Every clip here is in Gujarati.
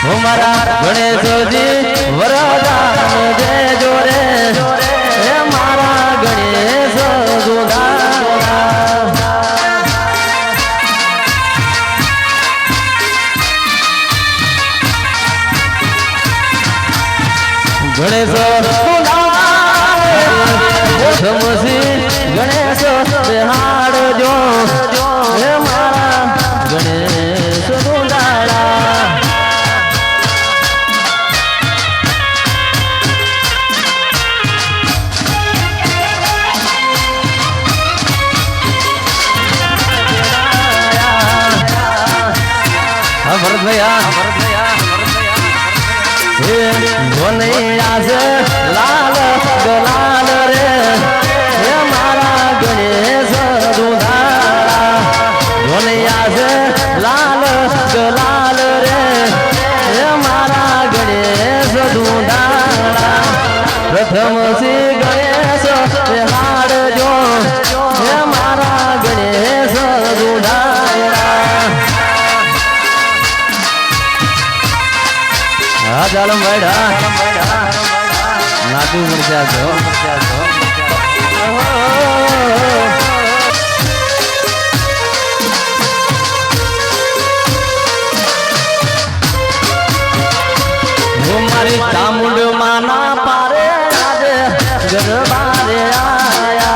हमारा गणेशजी वरदान देजो रे हे मारा गणेश दुलारा गणेश गणेश बिहार जो हे मारा गणेश दुलारा भरत भैया लाल गलाल रे हे मारा गणेश दुलारा धोनिया से लाल गलाल रे हे मारा गणेश दुलारा प्रथम श्री गणेश बिहार जो हे मारा गणेश दुलारा जालम बैठा नाटू मुर्चा जो हमारी चामुंड माना पारे आज गरबारे आया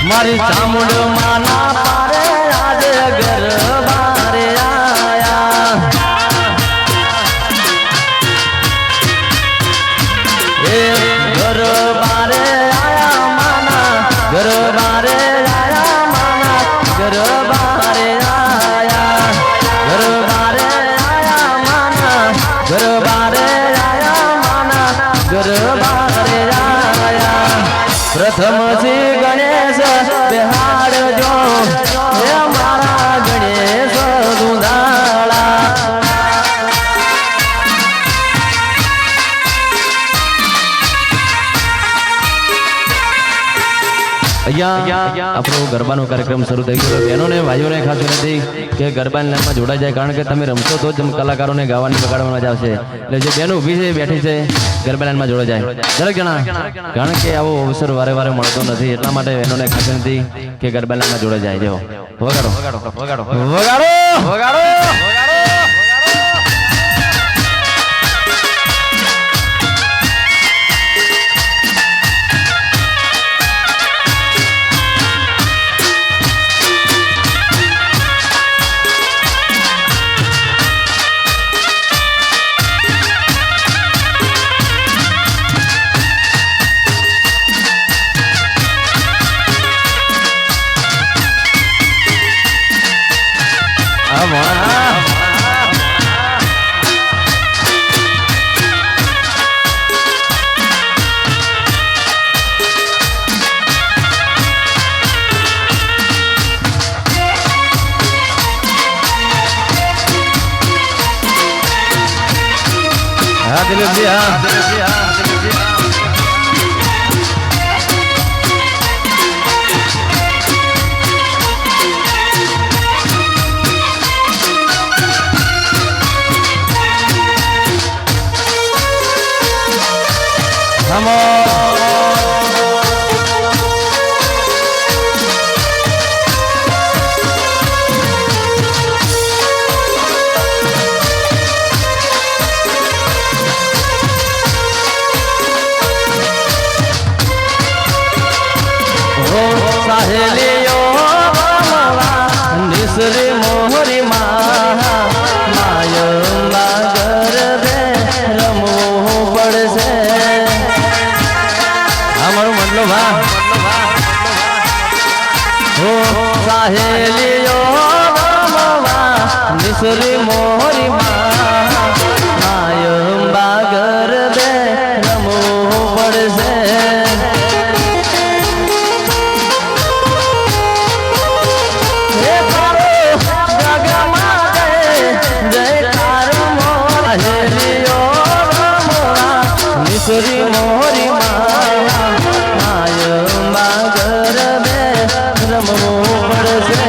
हमारी चामुंड माना पारे आज गरबारे आया गरबारे आया माना गरबारे आया माना गरबारे आया गरबारे आया माना गरबारे आया माना गरबारे आया प्रथम श्री गणेश बिहार जो हे मारा गणेश दुलारा આપણો ગરબાનો કાર્યક્રમ શરૂ થઈ ગયો બહેનોને ભાઈઓને ખાસ વિનંતી કે ગરબાની લાઈનમાં જોડાઈ જાય કારણ કે તમે રમશો તો જ કલાકારોને ગાવાની વગાડવાની મજા આવશે એટલે જે બહેનો ઊભી છે બેઠી છે ગરબા લાઈનમાં જોડાઈ જાય દરેક જણા કારણ કે આવો અવસર વારે વારે મળતો નથી એટલા માટે બહેનોને ખાસ વિનંતી કે ગરબા લાઈનમાં જોડાઈ જાય જો વગાડો વગાડો વગાડો વગાડો વગાડો दिलीप जी सहेलियो निसरी मोहरी मायंबा गरबे रमो पड़से हमारो मतलब भा हो सहेलियो निसरी मोहरी मायंबा गरबे रमो पड़से निसरी मोहरी मायंबा गरबे रमो पड़से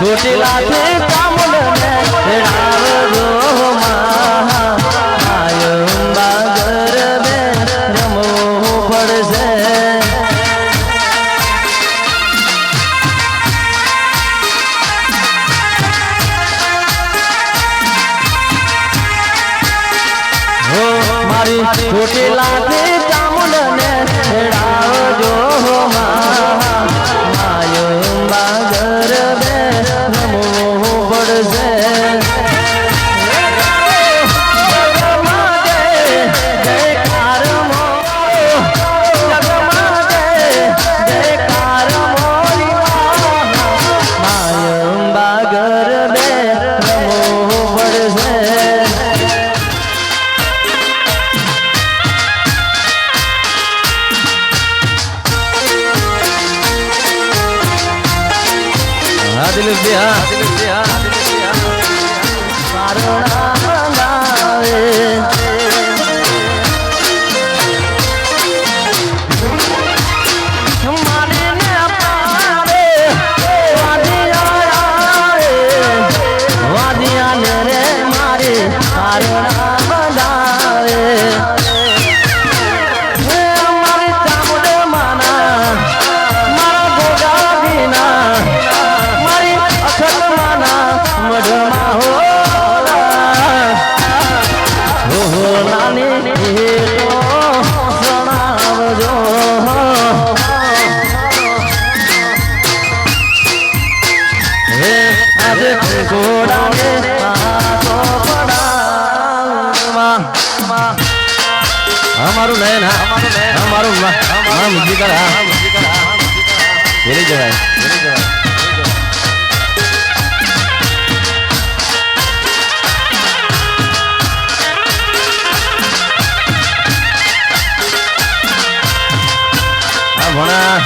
ચોટીલાથી ચામુંડને તેડાવજો અંબા ગરબે રમવું પડશે. મારી ચોટીલાથી ચામુંડને તેડાવજો અંબા ગરબે રમવું પડશે. અમારું નયન અમારું મ્યુઝિકલ ભૂલી જવાય. ભણા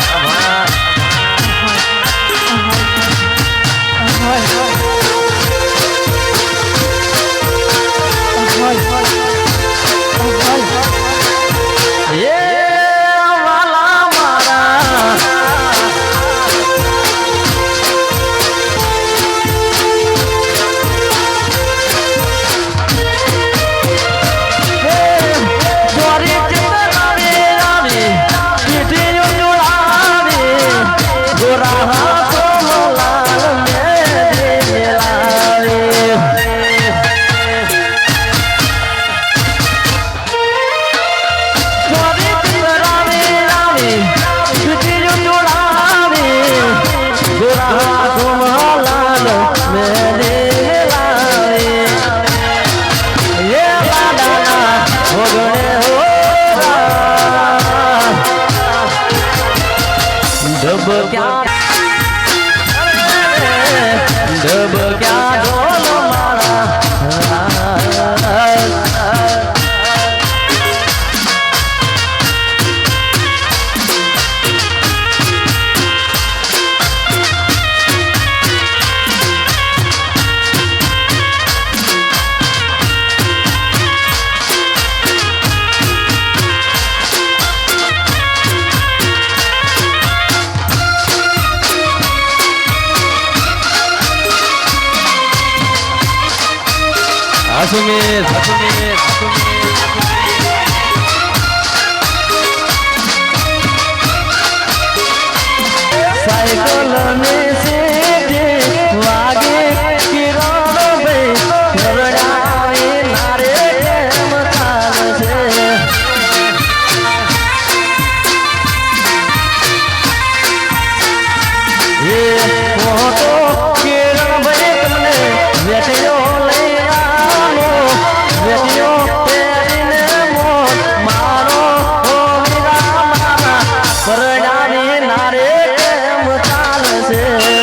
Asumir cycle में सीधी वागे किरण पे घरड़ाए नारे मताल से ये फोटो किरण पे तुमने बेटियों नारे नारे मताल से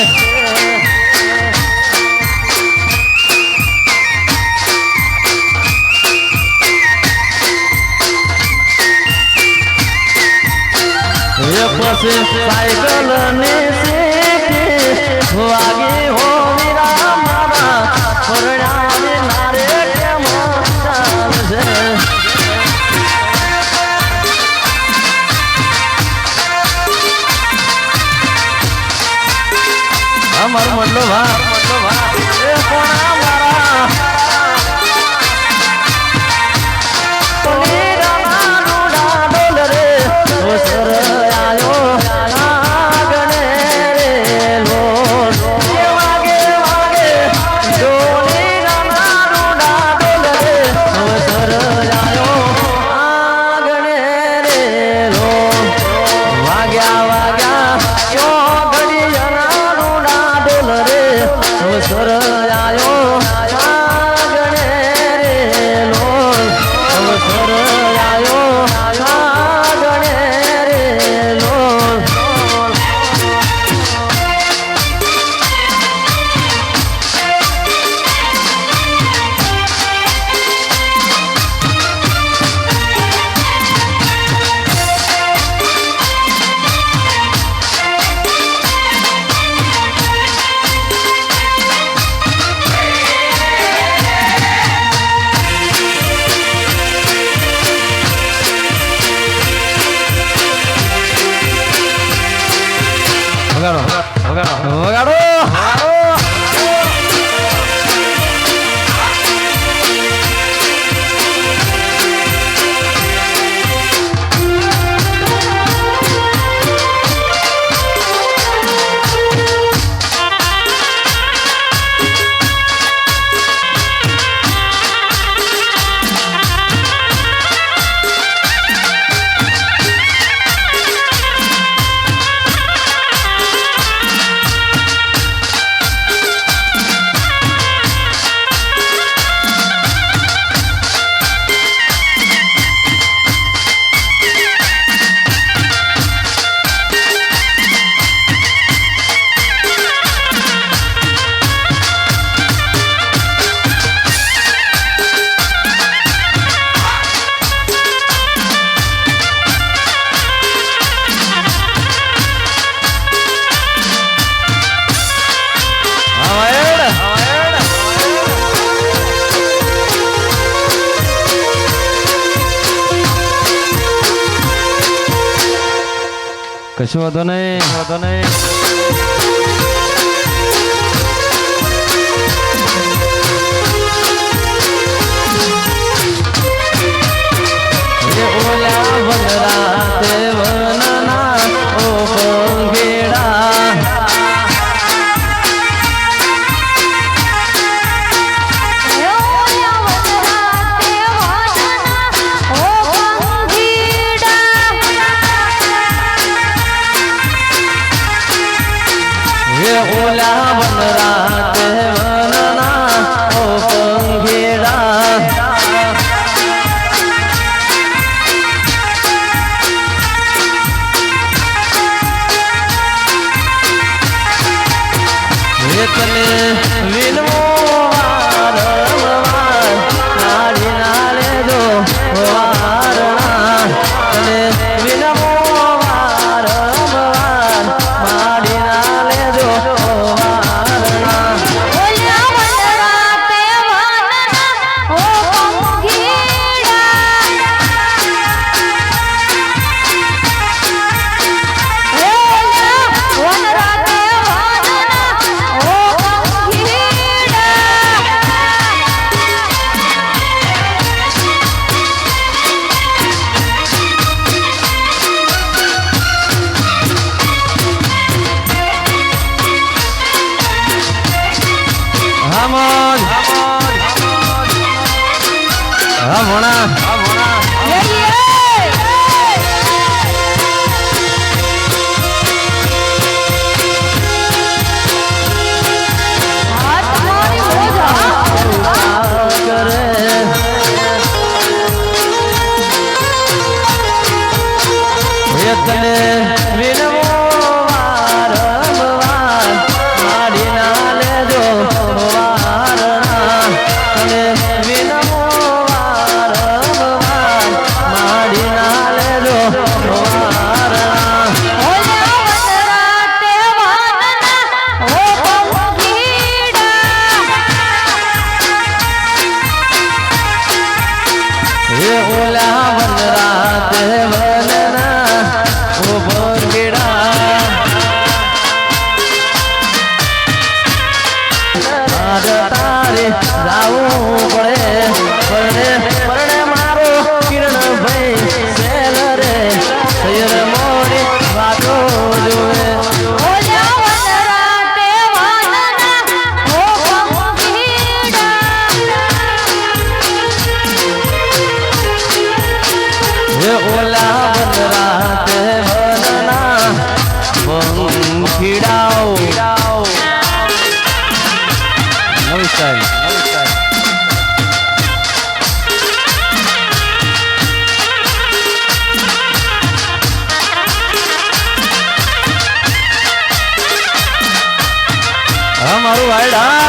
એ કોણા મારા વગાડો કશું વાંધો નહીં ઓલા વનરા તે વનના ઓ પંગેડા ઓલા વનરા તે વનના ઓ પંગેડા તને વિનવો વારંવાર નાડી ના લેજો વારણા તને વિનવો વારંવાર નાડી ના લેજો વિનમો વારંવાર સ્ટાઈલ હા મારું વાયડા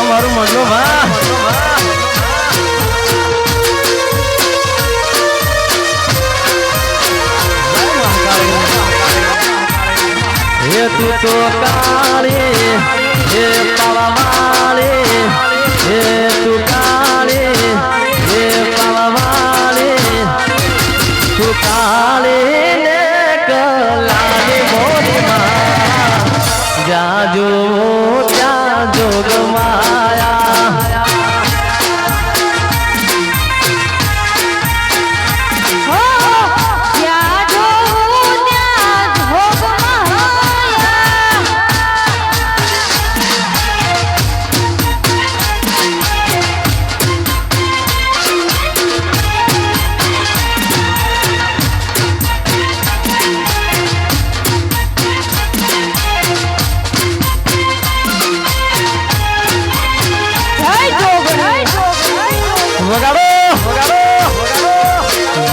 મારું મજો હે તું તો કાળી હે પાવાવાળી હે તું કાળી હે પાવાવાળી તું કાળી ને કલાની મોરીમાં જાજો ત્યાં જોગ માયા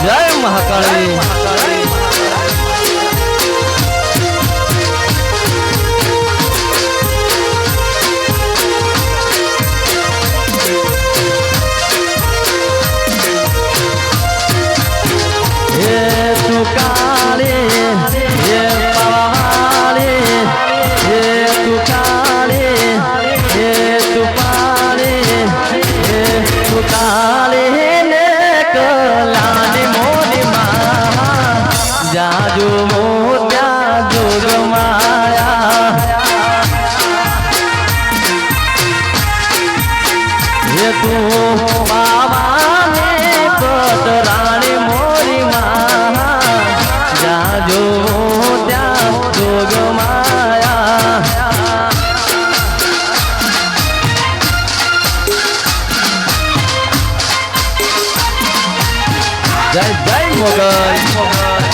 જય મહાકાળી હે તું કાળી હે પાવાળી હે તું કાળી હે તું પાળી હે તું કાળી ને કલાની મોરીમાં જાજુ મોત્યા જોગ માયા હે તું બાવાની કતરાણી મોરીમાં જાજુ મોત્યા જોગ માયા જય જય મોગલ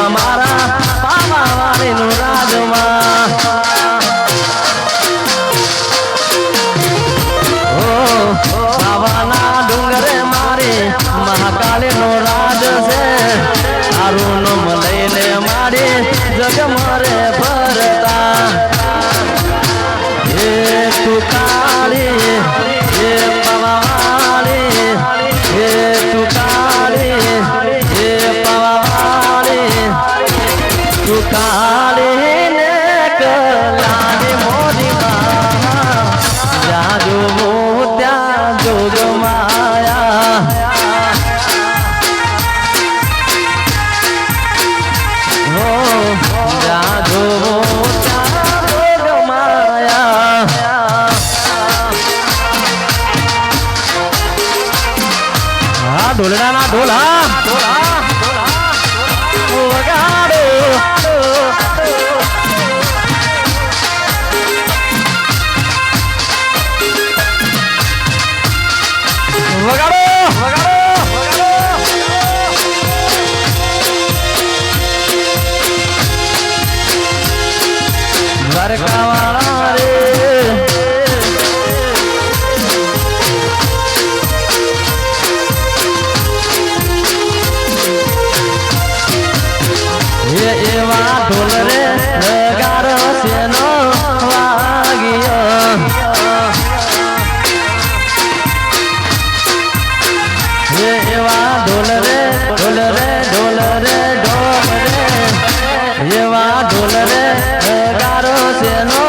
મારા પાવાવાળી નું રાજમાં પાવાના ડુંગરે મારી મહાકાળી નો રાજ છે તારું નામ લઈને મારી જગ મારે ભરતા હે તું કાળી હે પાવાવાળી હે તું કાળી હે પાવાવાળી તું કાળી ને કલાની મોરીમાં જાજુ ત્યાં જોગ માયા ઢોલડાના ઢોલા વગાડો વગાડો દ્વારકાવાળા રે એવા ઢોલ રે નગારો શેનો વાગ્યો એવા ઢોલ રે ઢોલ રે ઢોલ રે ઢોલ રે એવા ઢોલ રે નગારો શેનો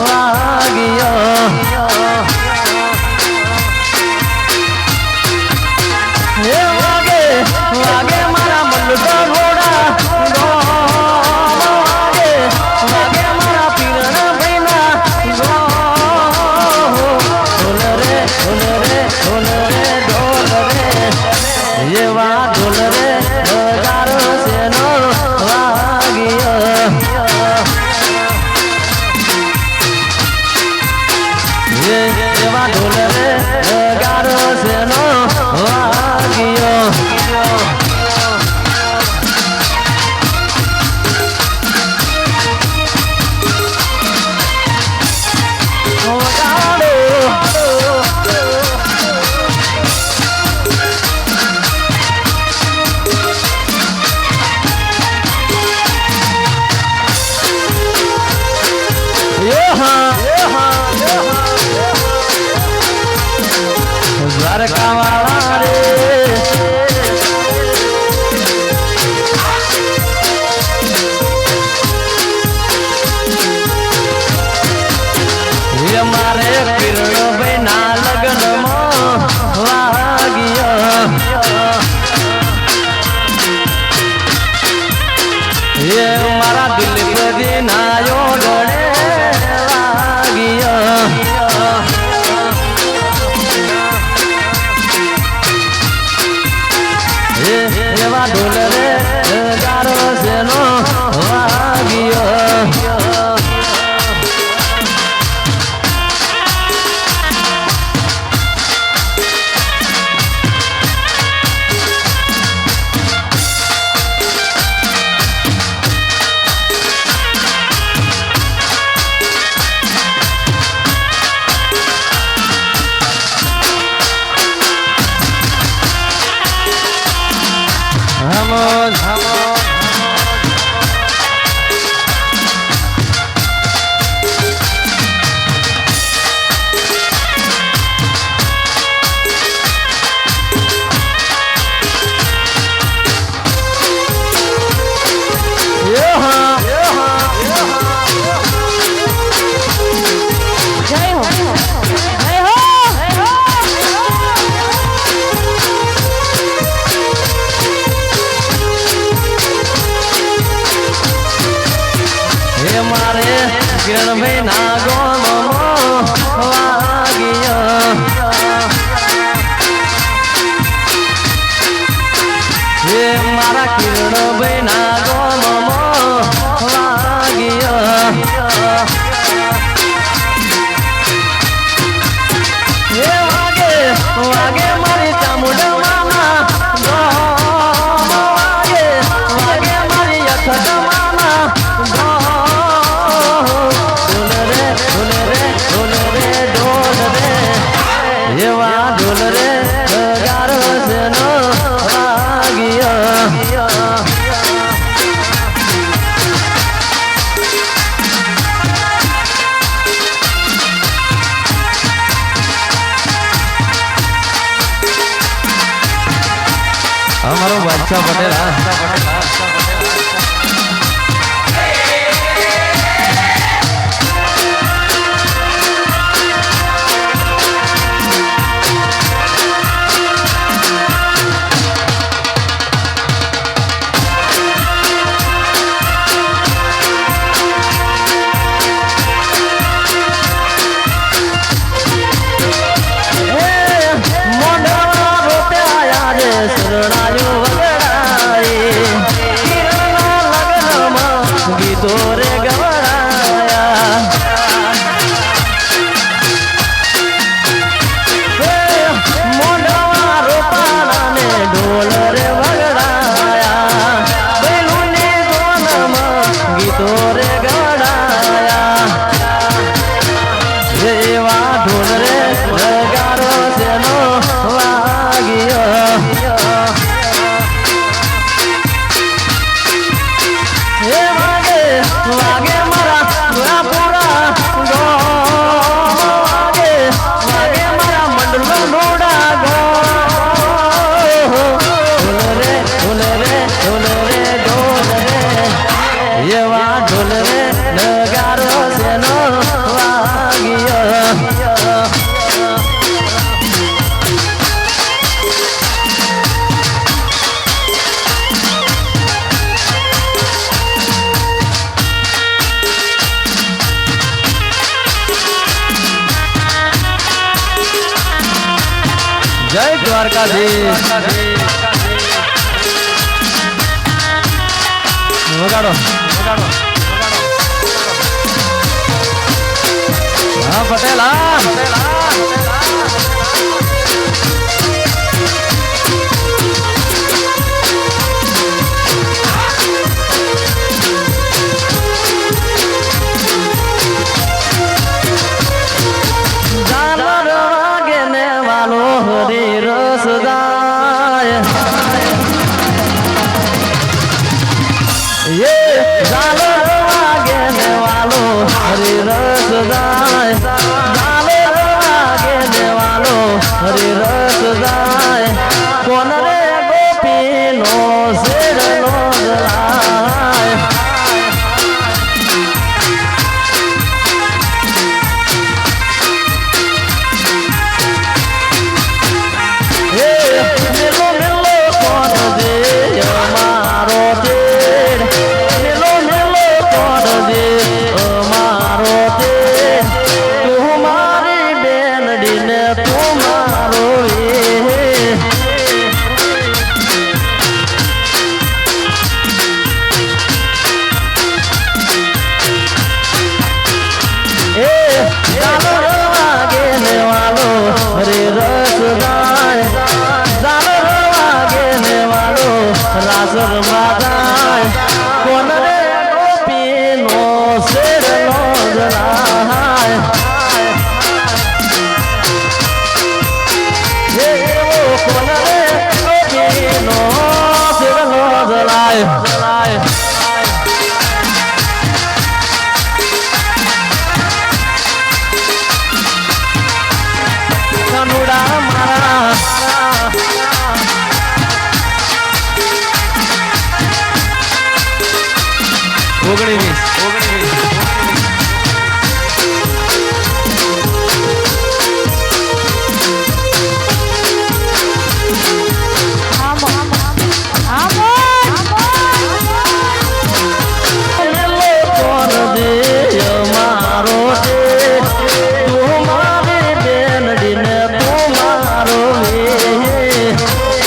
વાગ્યો એ વાગે વાગે મારા મલ્લુકા ઘોડા વાગે મારા પીરના ભાઈના ઢોલ રે ઢોલ રે ઢોલ રે ઢોલ રે એવા ઢોલ રે નગારો શેનો વાગ્યો એવા ઢોલ રે નગારો શેનો વાગ્યો દ્વારકાવાળા રે મારે પીરણભાઈ ના લગ્નમાં વાગ્યો એ મારા દિલીપજી ના યોગડે વાગ્યો એવા ઢોલ રે નગારો શેનો વાગ્યો મારે કિરણભાઈ ના ગોમમાં વાગ્યો એ મારા કિરણભાઈ ના ગોમમાં વાગ્યો એ વાગે વાગે મારી ચામુંડમાના વાગે વાગે મારી અખતમાના એવા ઢોલ રે નગારો શેનો વાગ્યો અમારો બાદશાહ પટેલ વગાડો હા પટેલ હરે રસ જાય કોન રે ગોપી નો શેર નો જલાય મેલો મેલો કોન દે મારો તેડ મેલો મેલો કોન દે મારો તેડ તું મારી બેનડીને તું કોન રે ગોપી નો શેર નો જલાય કોન રે ગોપી નો શેર નો જલાય કનુડા મારા ઓગણીસ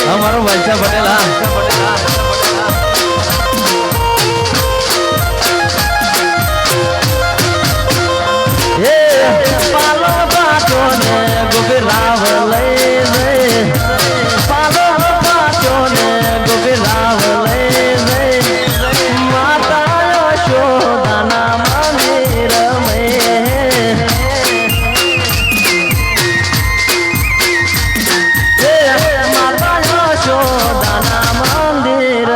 અમારો વૈસા પટેલ પાલો પાટો ને ગોપીરાવ લઈ જઈ પાલો પાટો ને ગોપીરાવ લઈ જઈ માતા યશોદાના મંદિર માતા યશોદાના મંદિર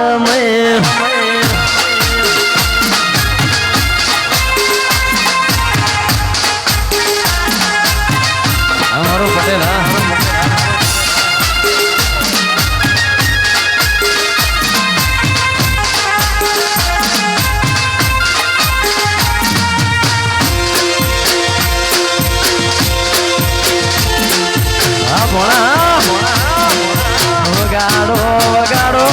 અમારો પટેલ હા ભોણા વગાડો વગાડો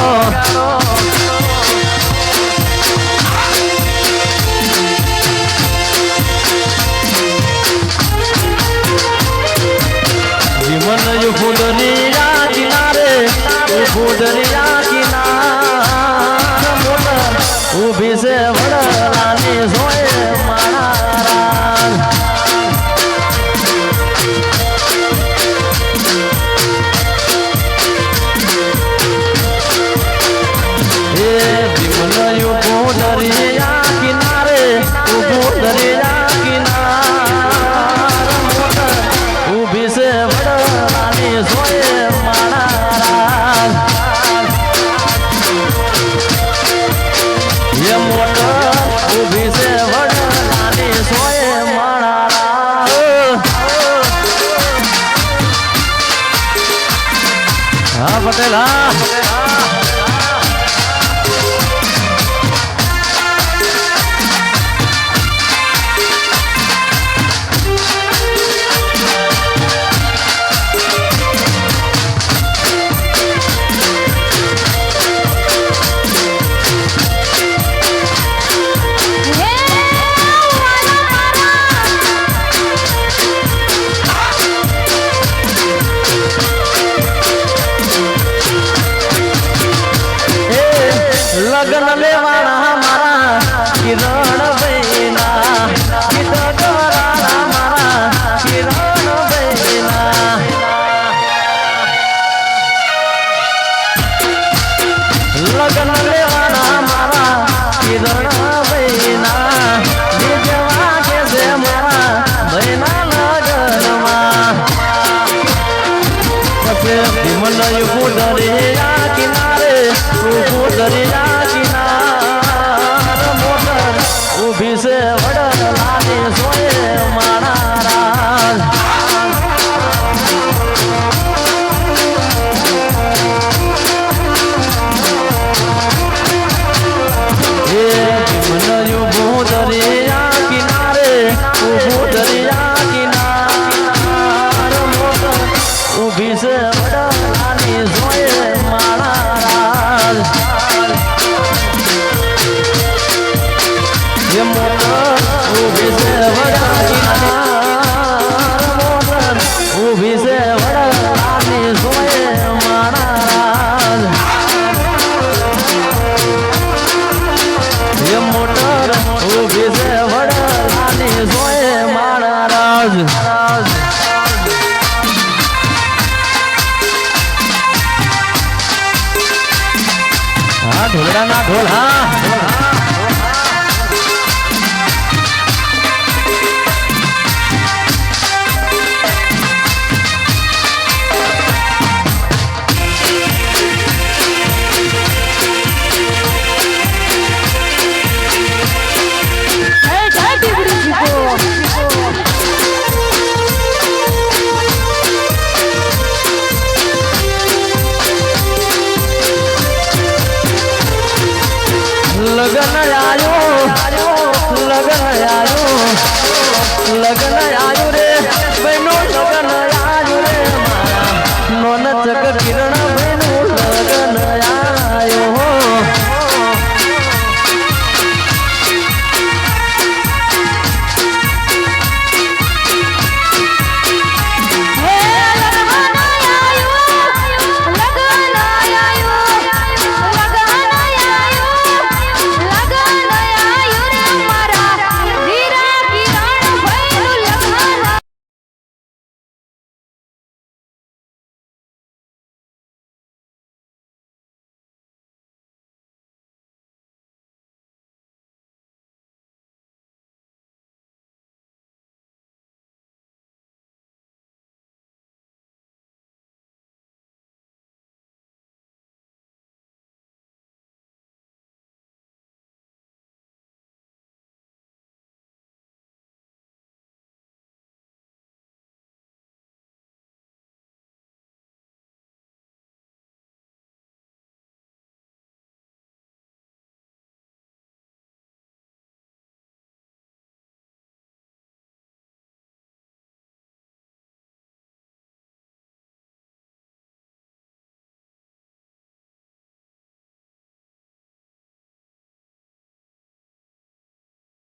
જીવન ફૂલરિયા કિનારે ફૂલરિયા કિનારે મોટર ઊભી છે વડલાની સોય મારા ફૂલરિયા કિનારે ફૂલરિયા કિનારે મોટર ઊભી છે વડલાની સોય મારા એ મોટર ઊભી છે વડલાની સોય મારા હા પટેલ લગન લેવાના મારા કિરણ ભાઈના જેવા કે છે મારા ભાઈના લગનમાં પછી વિમલ દરિયા કિનારે દરિયા કિનાર મોટર ઊભી છે વડલાની સોએ મારા રાજ દરિયા કિનારે દરિયા કિનાર મોટર ઊભી છે વડલાની સોએ મારા રાજ ये मोटर ऊभी से वड़ानी सोए महाराज ये मोटर ऊभी से वड़ानी सोए महाराज हाँ ढोलड़ा ना ढोल हाँ लगन आयो